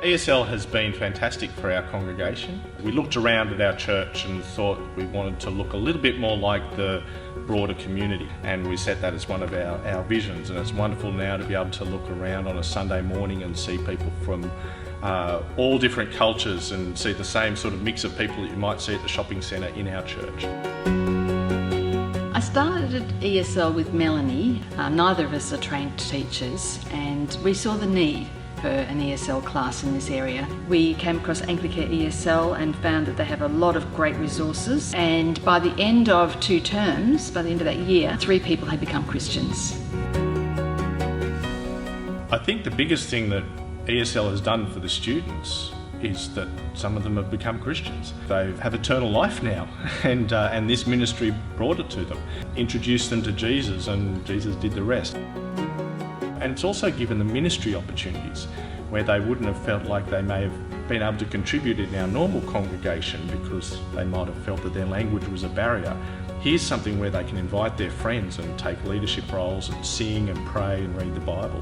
ESL has been fantastic for our congregation. We looked around at our church and thought we wanted to look a little bit more like the broader community, and we set that as one of our visions. And it's wonderful now to be able to look around on a Sunday morning and see people from all different cultures and see the same sort of mix of people that you might see at the shopping centre in our church. I started at ESL with Melanie. Neither of us are trained teachers, and we saw the need for an ESL class in this area. We came across Anglicare ESL and found that they have a lot of great resources, and by the end of 2 terms, by the end of that year, 3 people had become Christians. I think the biggest thing that ESL has done for the students is that some of them have become Christians. They have eternal life now, and this ministry brought it to them. Introduced them to Jesus, and Jesus did the rest. And it's also given them ministry opportunities where they wouldn't have felt like they may have been able to contribute in our normal congregation because they might have felt that their language was a barrier. Here's something where they can invite their friends and take leadership roles and sing and pray and read the Bible.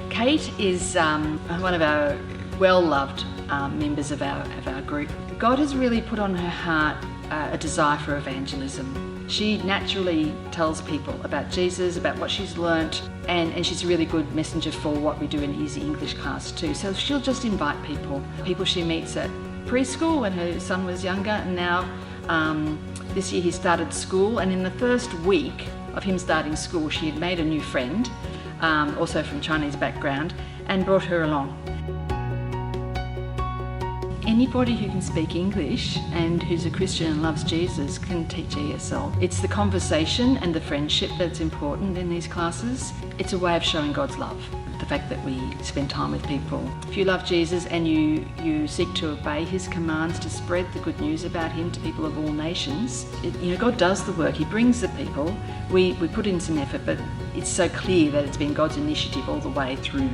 Kate is one of our well-loved members of our group. God has really put on her heart a desire for evangelism. She naturally tells people about Jesus, about what she's learnt, and she's a really good messenger for what we do in Easy English class too. So she'll just invite people she meets at preschool when her son was younger, and now this year he started school, and in the first week of him starting school she had made a new friend, also from Chinese background, and brought her along. Anybody who can speak English and who's a Christian and loves Jesus can teach ESL. It's the conversation and the friendship that's important in these classes. It's a way of showing God's love. The fact that we spend time with people. If you love Jesus and you seek to obey his commands to spread the good news about him to people of all nations, God does the work. He brings the people. We put in some effort, but it's so clear that it's been God's initiative all the way through.